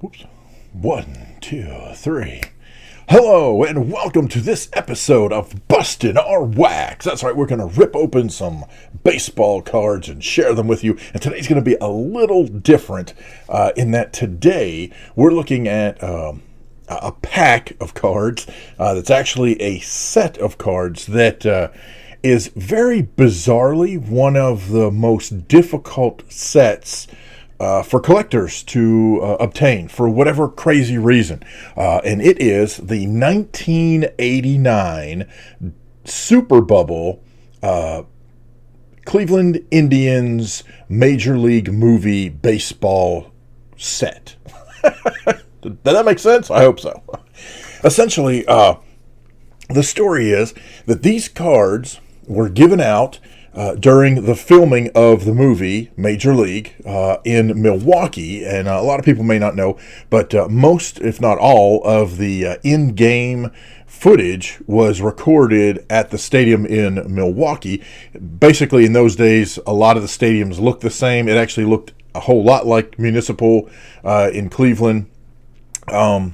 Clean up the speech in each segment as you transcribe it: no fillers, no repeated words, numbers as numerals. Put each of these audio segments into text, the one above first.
Whoops. 1, 2, 3. Hello, and welcome to this episode of Bustin' or Wax. That's right, we're going to rip open some baseball cards and share them with you. And today's going to be a little different in that today we're looking at a pack of cards that's actually a set of cards that is very bizarrely one of the most difficult sets for collectors to obtain for whatever crazy reason. And it is the 1989 Super Bubble Cleveland Indians Major League Movie baseball set. Did that make sense? I hope so. Essentially, the story is that these cards were given out during the filming of the movie Major League in Milwaukee. And a lot of people may not know, but most, if not all, of the in-game footage was recorded at the stadium in Milwaukee. Basically, in those days, a lot of the stadiums looked the same. It actually looked a whole lot like Municipal in Cleveland. They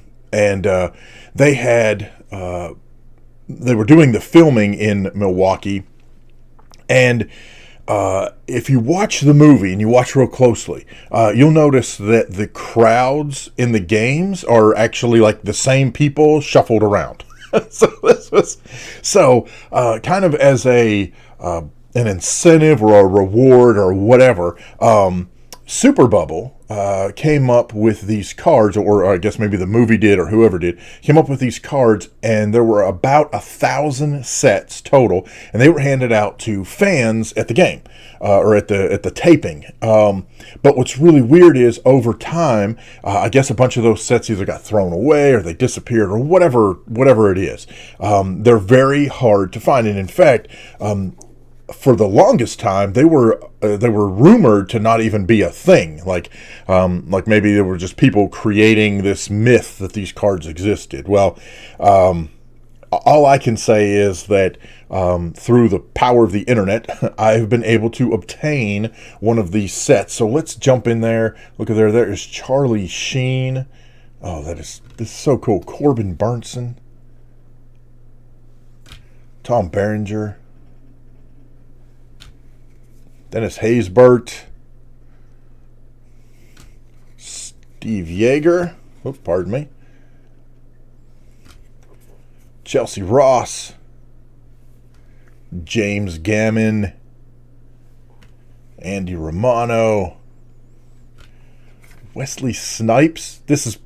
were doing the filming in Milwaukee. And if you watch the movie and you watch real closely, you'll notice that the crowds in the games are actually like the same people shuffled around. So this was kind of as an incentive or a reward or whatever. Super Bubble came up with these cards, or I guess maybe the movie did, or whoever did, came up with these cards, and there were about 1,000 sets total, and they were handed out to fans at the game, or at the taping. But what's really weird is, over time, I guess a bunch of those sets either got thrown away, or they disappeared, or whatever it is. They're very hard to find, and in fact, for the longest time, they were rumored to not even be a thing. Like maybe there were just people creating this myth that these cards existed. Well, all I can say is that through the power of the internet, I've been able to obtain one of these sets. So let's jump in there. Look at there. There is Charlie Sheen. Oh, this is so cool. Corbin Burnson, Tom Berenger, Dennis Haysbert, Steve Yeager, pardon me, Chelsea Ross, James Gammon, Andy Romano, Wesley Snipes. This is,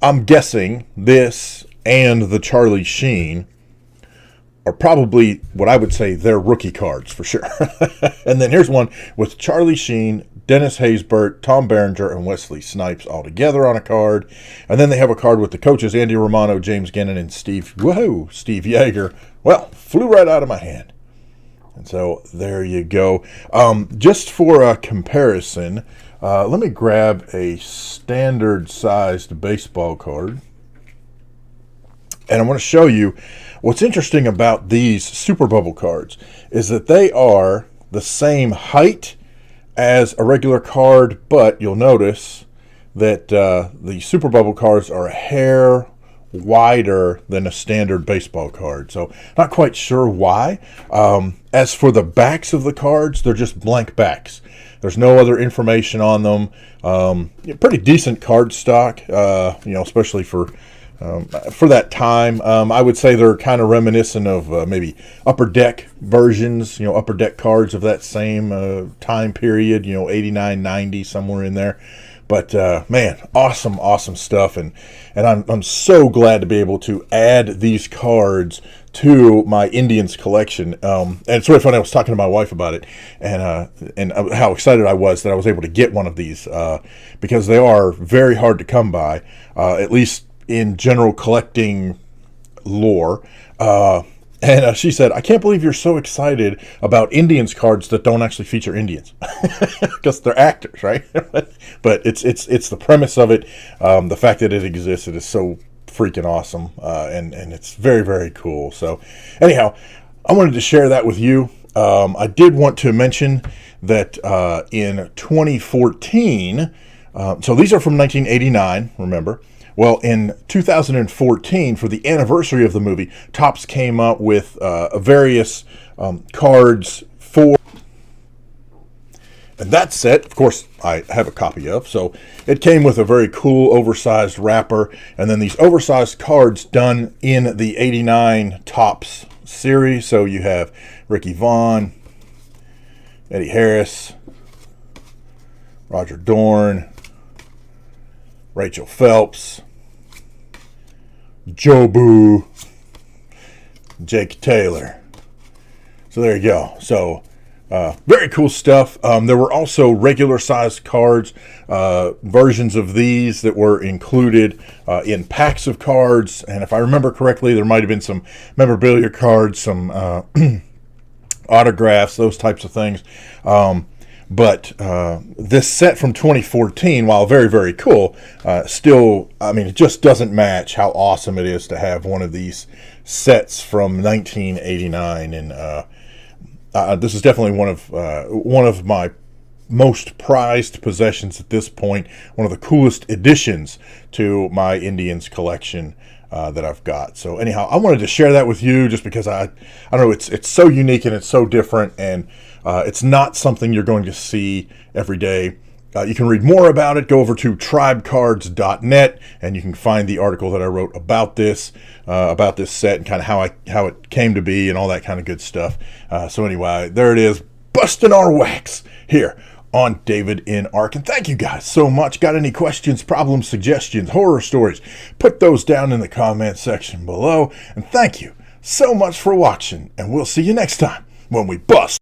I'm guessing this and the Charlie Sheen are probably what I would say their rookie cards for sure. And then here's one with Charlie Sheen, Dennis Haysbert, Tom Berenger, and Wesley Snipes all together on a card. And then they have a card with the coaches, Andy Romano, James Gannon, and Steve Yeager. Well, flew right out of my hand. And so there you go. Just for a comparison, let me grab a standard-sized baseball card. And I want to show you what's interesting about these Super Bubble cards is that they are the same height as a regular card, but you'll notice that the Super Bubble cards are a hair wider than a standard baseball card. So not quite sure why. As for the backs of the cards, they're just blank backs. There's no other information on them. Pretty decent card stock, especially for that time. I would say they're kind of reminiscent of maybe Upper Deck versions, Upper Deck cards of that same time period, 89, 90, somewhere in there. But man, awesome stuff, and I'm so glad to be able to add these cards to my Indians collection. And it's really funny. I was talking to my wife about it, and how excited I was that I was able to get one of these because they are very hard to come by, at least in general collecting lore. And she said, "I can't believe you're so excited about Indians cards that don't actually feature Indians," because they're actors, right? But it's the premise of it, the fact that it exists. It is so freaking awesome, and it's very, very cool. So, anyhow, I wanted to share that with you. I did want to mention that in 2014. So these are from 1989, remember. Well, in 2014, for the anniversary of the movie, TOPPS came up with various cards for... And that set, of course, I have a copy of. So it came with a very cool oversized wrapper. And then these oversized cards done in the 89 TOPPS series. So you have Ricky Vaughn, Eddie Harris, Roger Dorn, Rachel Phelps, Jobu, Jake Taylor. So there you go. So very cool stuff. There were also regular sized cards, versions of these that were included in packs of cards. And if I remember correctly, there might have been some memorabilia cards, some autographs, those types of things. But this set from 2014, while very, very cool, still, I mean, it just doesn't match how awesome it is to have one of these sets from 1989. And this is definitely one of my most prized possessions at this point. One of the coolest additions to my Indians collection that I've got. So anyhow, I wanted to share that with you just because I don't know, it's so unique and it's so different, and it's not something you're going to see every day. You can read more about it. Go over to tribecards.net and you can find the article that I wrote about this set and kind of how it came to be and all that kind of good stuff. So anyway, there it is, busting our wax here on David in Ark. And thank you guys so much. Got any questions, problems, suggestions, horror stories? Put those down in the comment section below. And thank you so much for watching. And we'll see you next time when we bust